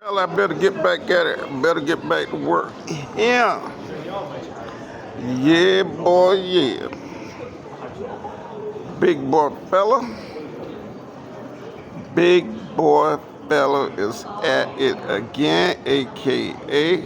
Well, I better get back at it. Better get back to work. Yeah. Yeah, boy, yeah. Big boy fella. Big boy fella is at it again, aka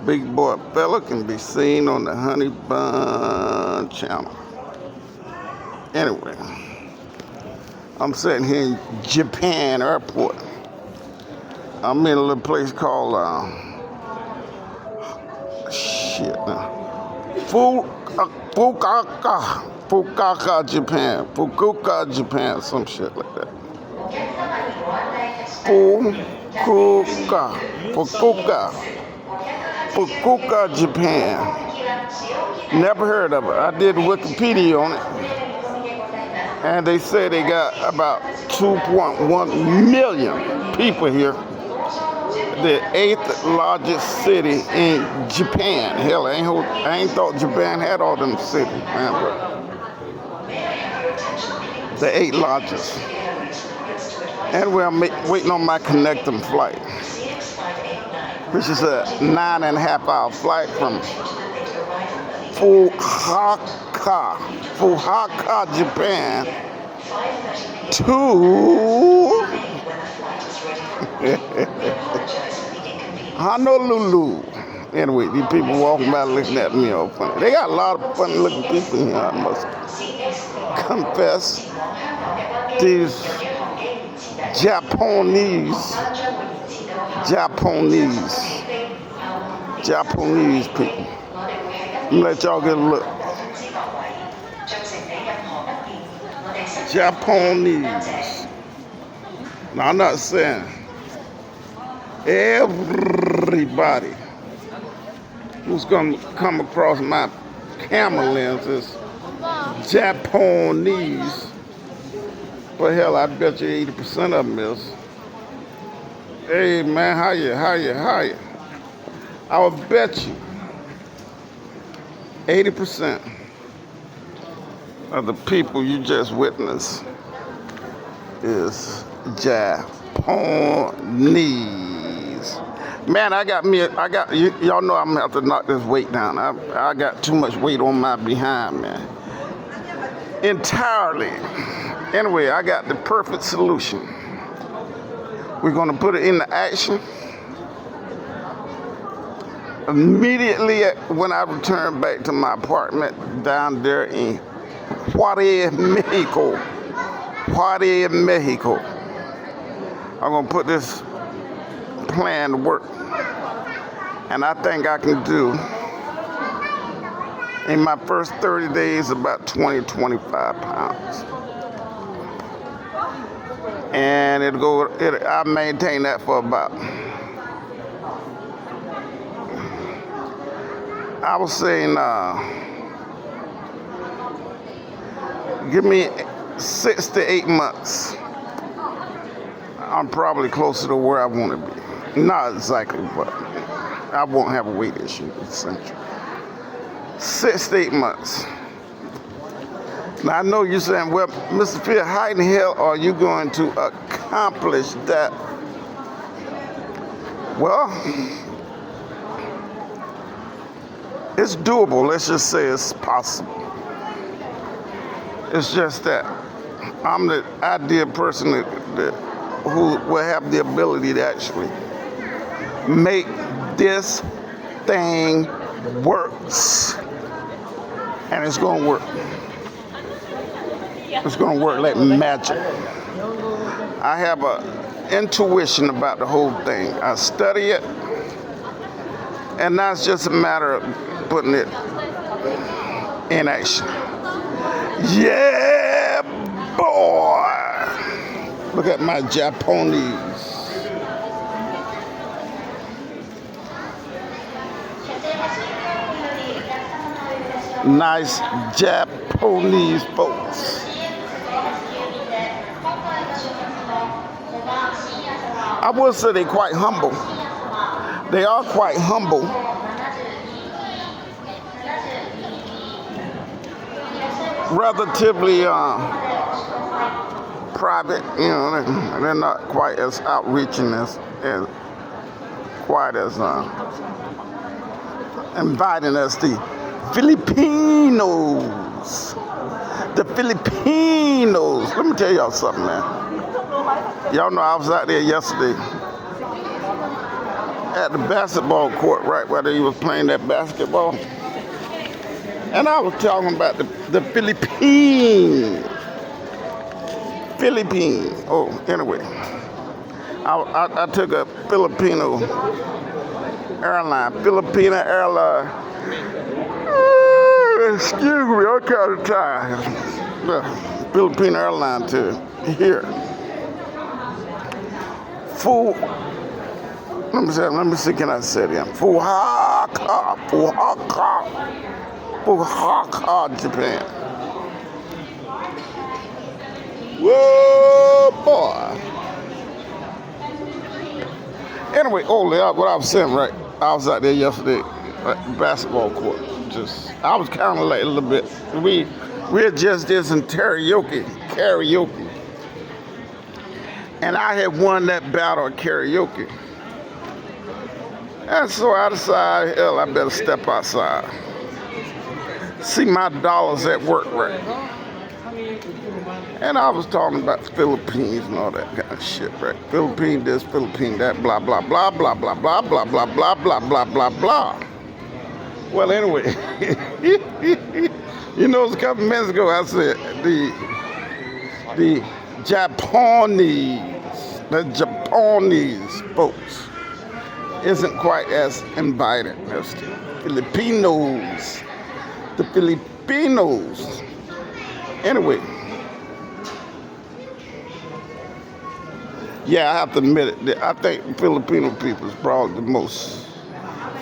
Big boy fella can be seen on the Honey Bun channel. Anyway, I'm sitting here in Japan airport. I'm in a little place called Fukuoka, Japan, some shit like that. Fukuoka, Fukuoka, Japan. Never heard of it. I did Wikipedia on it, and they say they got about 2.1 million people here. The 8th largest city in Japan. Hell, I ain't thought Japan had all them cities, man. But the 8th largest. Anyway, I'm waiting on my connecting flight, which is a 9.5-hour flight from Fukuoka, Japan to Honolulu. Anyway, these people walking by looking at me all funny. They got a lot of funny looking people here, I must confess. These Japanese people. Let me let y'all get a look. Japanese. Now, I'm not saying everybody who's going to come across my camera lens is Japanese. But hell, I bet you 80% of them is. Hey man, how you? I would bet you 80% of the people you just witnessed is Japanese. Man, y'all know I'm gonna have to knock this weight down. I got too much weight on my behind, man. Entirely. Anyway, I got the perfect solution. We're gonna put it into action immediately when I return back to my apartment down there in Juarez, Mexico. I'm gonna put this plan to work, and I think I can do in my first 30 days about 25 pounds. And I'll maintain that for about, I was saying, give me 6 to 8 months. I'm probably closer to where I want to be. Not exactly, but I won't have a weight issue, essentially. 6 to 8 months. Now, I know you're saying, well, Mr. Phil, how in the hell are you going to accomplish that? Well, it's doable. Let's just say it's possible. It's just that I'm the ideal person who will have the ability to actually make this thing works. And it's going to work. It's going to work like magic. I have an intuition about the whole thing. I study it, and now it's just a matter of putting it in action. Yeah, boy! Look at my Japanese. Nice Japanese folks. I would say they're quite humble. They are quite humble. Relatively private, you know, they're not quite as outreaching as quite as inviting as the Filipinos. The Filipinos. Let me tell y'all something, man. Y'all know I was out there yesterday at the basketball court, right where they was playing that basketball. And I was talking about the Philippines. Oh, anyway. I took a Filipino airline. Excuse me, I'm kind of tired. The Filipino airline to here. Let me see, can I say it again? Fukuoka, Japan. Whoa, boy. Anyway, what I was saying, right? I was out there yesterday at the basketball court. I was kind of like a little bit. We just did some karaoke. And I had won that battle of karaoke. And so I decided, hell, I better step outside. See my dollars at work, right? And I was talking about Philippines and all that kind of shit, right? Philippine this, Philippine that, blah, blah, blah, blah, blah, blah, blah, blah, blah, blah, blah, blah, blah. Well, anyway, you know, it was a couple minutes ago, I said the Japanese folks isn't quite as invited as the Filipinos. The Filipinos. Anyway, yeah, I have to admit it. I think Filipino people is probably the most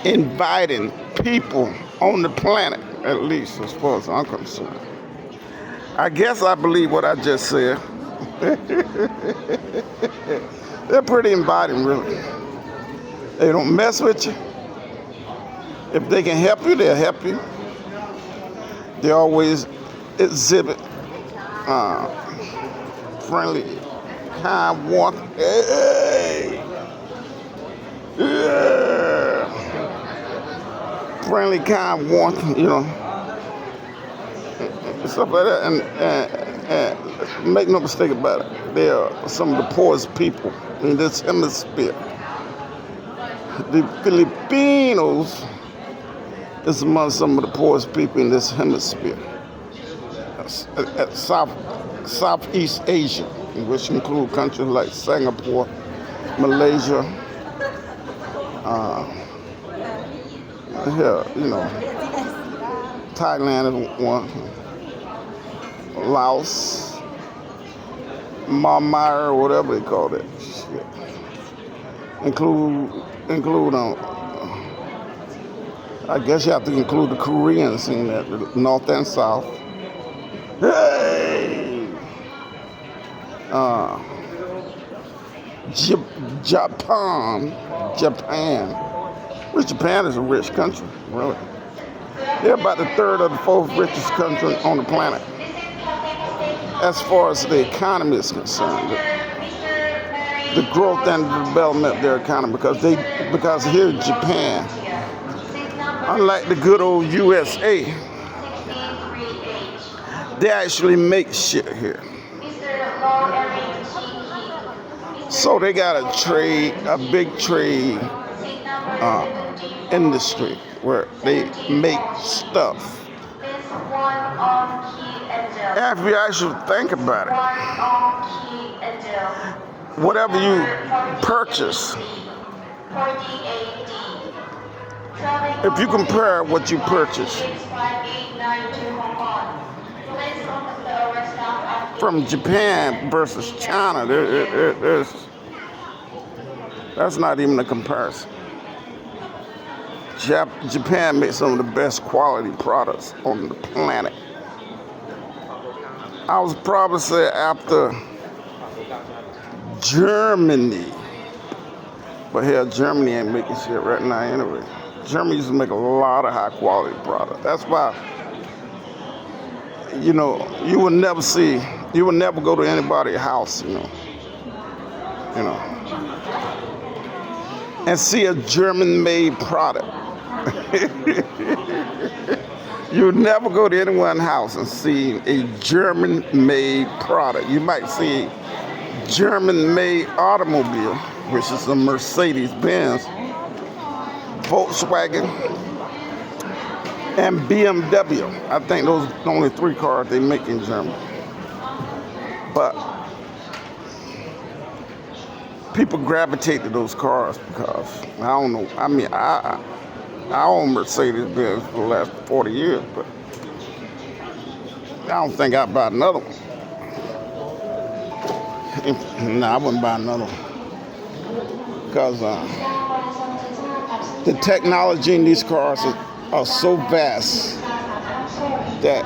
inviting people on the planet, at least as far as I'm concerned. I guess I believe what I just said. They're pretty inviting, really. They don't mess with you. If they can help you, they'll help you. They always exhibit friendly, kind, warmth. Hey! Yeah! Friendly, kind, warmth, you know. Stuff like that. And make no mistake about it, they are some of the poorest people in this hemisphere. The Filipinos is among some of the poorest people in this hemisphere. At Southeast Asia, which include countries like Singapore, Malaysia, Thailand is one, Laos, Myanmar, whatever they call that shit. Include I guess you have to include the Koreans in that, North and South. Hey! Japan. Which Japan is a rich country, really. They're about the third or the fourth richest country on the planet, as far as the economy is concerned. The growth and the development of their economy, because here in Japan, unlike the good old USA, they actually make shit here. So they got a big trade industry where they make stuff. And if you actually think about it, whatever you purchase, if you compare what you purchase from Japan versus China, that's not even a comparison. Japan makes some of the best quality products on the planet. I was probably say after Germany, but hell, Germany ain't making shit right now anyway. Germany used to make a lot of high quality products. That's why, you will never see You would never go to anybody's house, you know, and see a German-made product. You would never go to anyone's house and see a German-made product. You might see a German-made automobile, which is a Mercedes-Benz, Volkswagen, and BMW. I think those are the only 3 cars they make in Germany. But people gravitate to those cars because, I don't know, I mean, I own Mercedes-Benz for the last 40 years, but I don't think I'd buy another one. No, I wouldn't buy another one. Because the technology in these cars are so vast that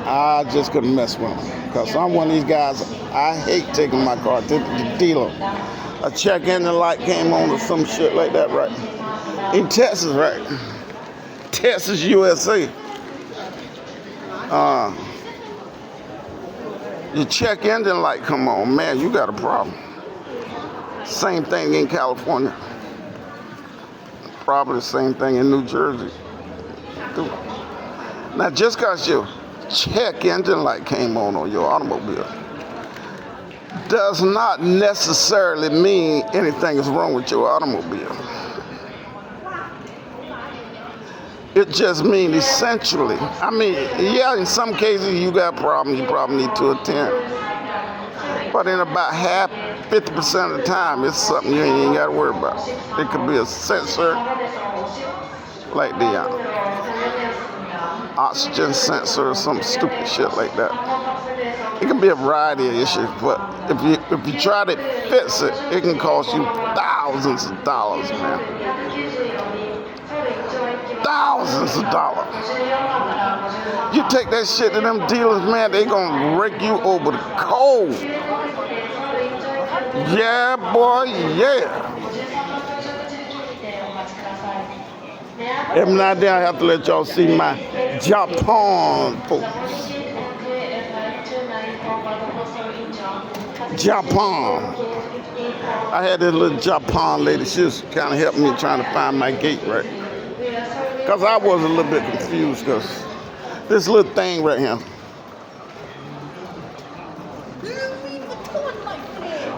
I just couldn't mess with them. Because I'm one of these guys, I hate taking my car to the dealer. A check engine light came on or some shit like that, right? In Texas, right? Texas, USA. Your check engine light come on, man, you got a problem. Same thing in California. Probably the same thing in New Jersey. Now, just because your check engine light came on your automobile does not necessarily mean anything is wrong with your automobile. It just means essentially, I mean, yeah, in some cases you got a problem you probably need to attend. But in about 50% of the time, it's something you ain't got to worry about. It could be a sensor, like the oxygen sensor or some stupid shit like that. It can be a variety of issues, but if you try to fix it, it can cost you thousands of dollars, man. Thousands of dollars. You take that shit to them dealers, man, they gonna rake you over the coal. Yeah, boy, yeah. Every now and then I have to let y'all see my Japan folks. Japan. I had this little Japan lady, she was kind of helping me trying to find my gate right. Because I was a little bit confused because this little thing right here.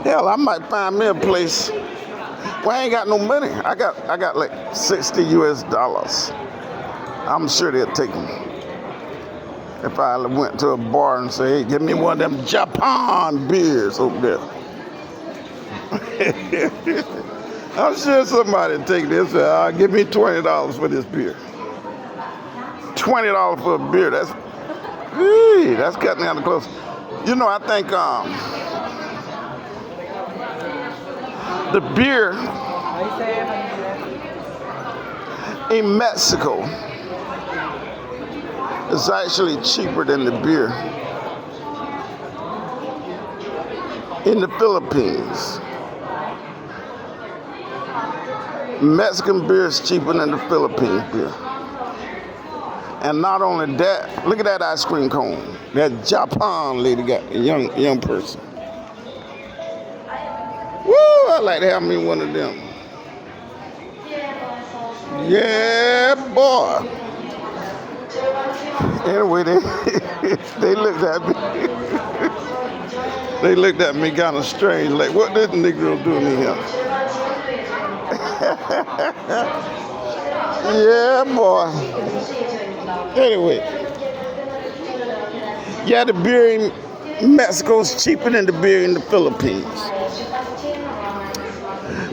Hell, I might find me a place. Well, I ain't got no money. I got like $60 US. I'm sure they'll take me. If I went to a bar and say, hey, give me one of them Japan beers over there. I'm sure somebody would take this and say, give me $20 for this beer. $20 for a beer, that's cutting down the close. You know, I think the beer in Mexico is actually cheaper than the beer in the Philippines. Mexican beer is cheaper than the Philippine beer. And not only that, look at that ice cream cone. That Japan lady got a young person. Woo, I'd like to have me one of them. Yeah, boy. Anyway, they looked at me. They looked at me kind of strange, like, what this Negro doing here? Yeah, boy. Anyway, yeah, the beer in Mexico is cheaper than the beer in the Philippines.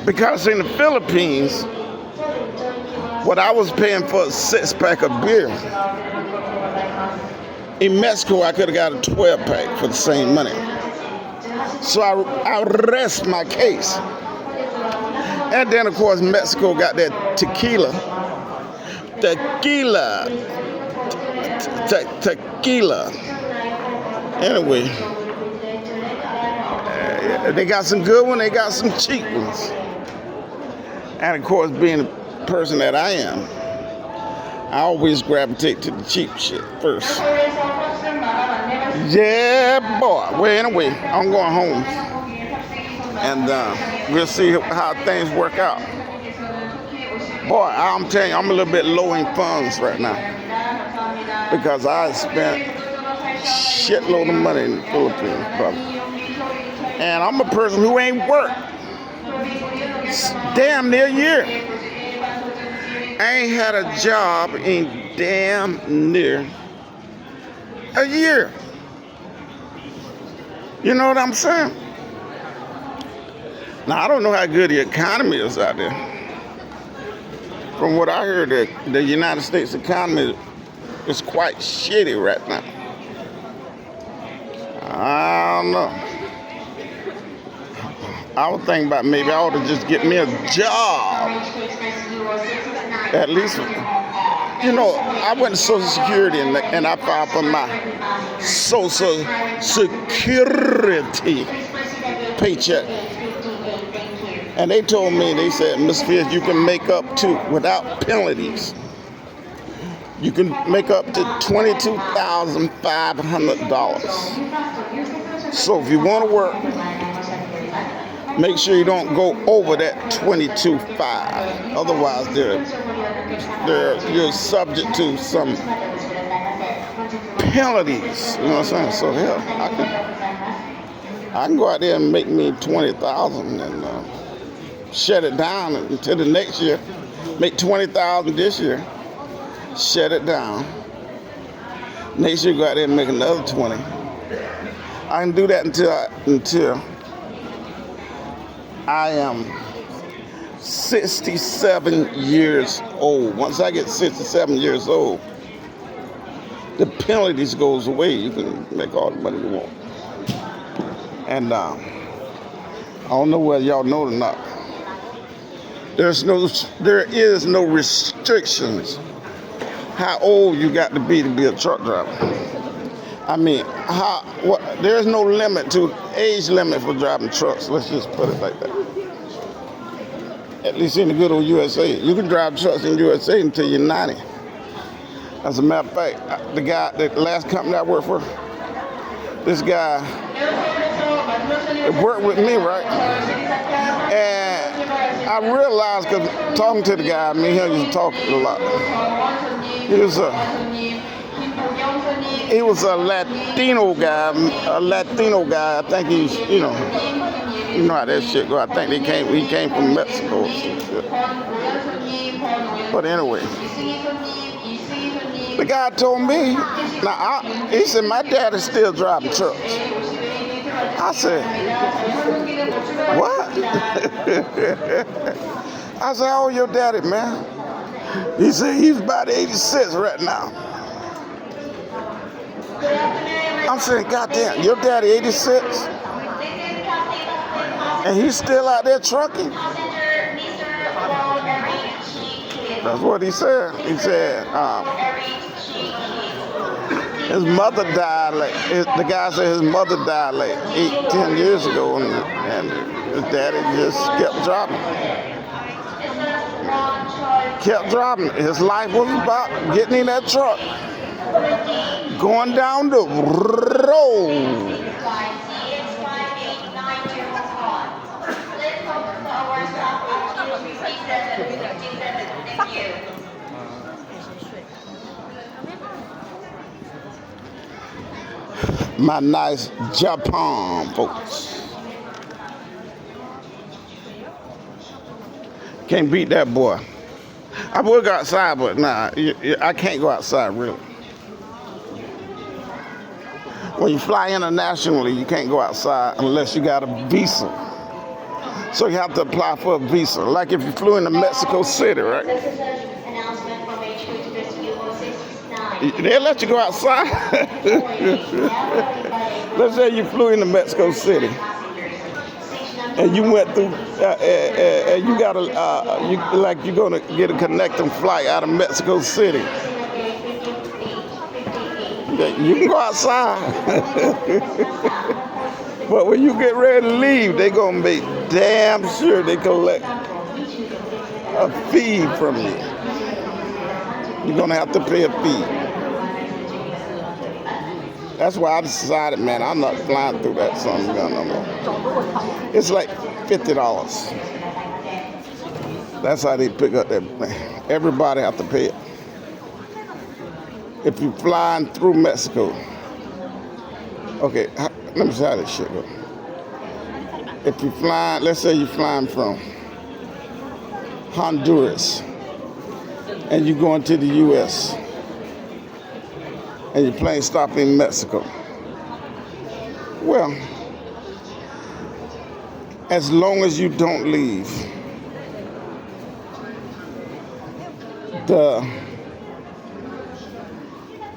Because in the Philippines, what I was paying for a 6-pack of beer, in Mexico I could have got a 12-pack for the same money. So I rest my case. And then, of course, Mexico got that tequila. Anyway, they got some good ones, they got some cheap ones. And of course, being the person that I am, I always gravitate to the cheap shit first. Yeah, boy. Well, anyway, I'm going home. And we'll see how things work out. Boy, I'm telling you, I'm a little bit low in funds right now. Because I spent shitload of money in the Philippines, brother. And I'm a person who ain't worked damn near a year. I ain't had a job in damn near a year. You know what I'm saying? Now, I don't know how good the economy is out there. From what I heard, the United States economy is quite shitty right now. I don't know. I was thinking about maybe I ought to just get me a job. At least, you know, I went to Social Security and I filed for my Social Security paycheck. And they told me, they said, Mr. Fierce, you can make up to, without penalties, you can make up to $22,500. So if you want to work, make sure you don't go over that 22.5. Otherwise, you're subject to some penalties. You know what I'm saying? So hell, I can go out there and make me 20,000 and shut it down until the next year. Make 20,000 this year. Shut it down. Next year, go out there and make another 20. I can do that until I am 67 years old. Once I get 67 years old, the penalties goes away. You can make all the money you want. And I don't know whether y'all know it or not. There is no restrictions how old you got to be a truck driver. I mean, there's no limit to age limit for driving trucks. Let's just put it like that. At least in the good old USA. You can drive trucks in USA until you're 90. As a matter of fact, the last company I worked for, this guy worked with me, right? And I realized, because talking to the guy, me and him used to talk a lot. He was a Latino guy. I think he's, you know how that shit go. I think he came from Mexico or some shit. But anyway, the guy told me, he said, my dad is still driving trucks. I said, what? I said, how old your daddy, man? He said, he's about 86 right now. I'm saying, goddamn, your daddy 86? And he's still out there trucking? That's what he said. He said, his mother died, the guy said his mother died 8-10 years ago, and his daddy just kept driving. Kept driving. His life was about getting in that truck, going down the road. My nice Japan folks. Can't beat that boy. I would go outside, but nah, I can't go outside really. When you fly internationally, you can't go outside unless you got a visa. So you have to apply for a visa. Like if you flew into Mexico City, right? They'll let you go outside. Let's say you flew into Mexico City and you went through, and you got you're gonna get a connecting flight out of Mexico City. You can go outside. But when you get ready to leave, they're gonna make damn sure they collect a fee from you. You're gonna have to pay a fee. That's why I decided, man, I'm not flying through that son gun no more. It's like $50. That's how they pick up that. Everybody have to pay it. If you're flying through Mexico, okay, let me see how this shit go. If you're flying, let's say you're flying from Honduras and you're going to the U.S. and your plane stopped in Mexico. Well, as long as you don't leave the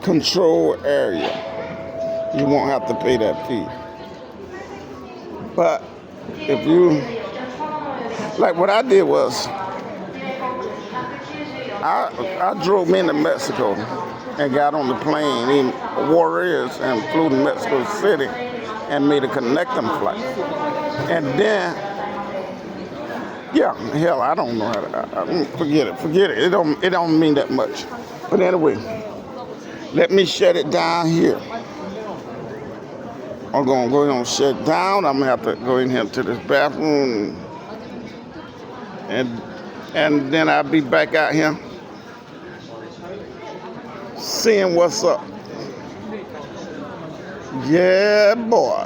control area, you won't have to pay that fee. But if you, like what I did was, I drove into Mexico and got on the plane in Juarez and flew to Mexico City and made a connecting flight. And then, yeah, hell, I don't know how to, forget it. It don't mean that much. But anyway, let me shut it down here. I'm gonna go ahead and shut it down. I'm gonna have to go in here to this bathroom and then I'll be back out here seeing what's up. Yeah, boy.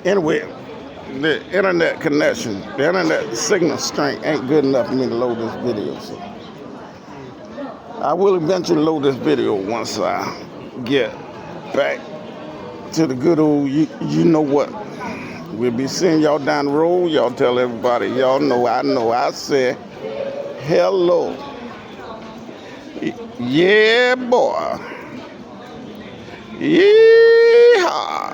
Anyway, the internet connection, the internet signal strength ain't good enough for me to load this video. So I will eventually load this video once I get back to the good old, you know what. We'll be seeing y'all down the road. Y'all tell everybody, y'all know, I said hello. Yeah, boy. Yeehaw.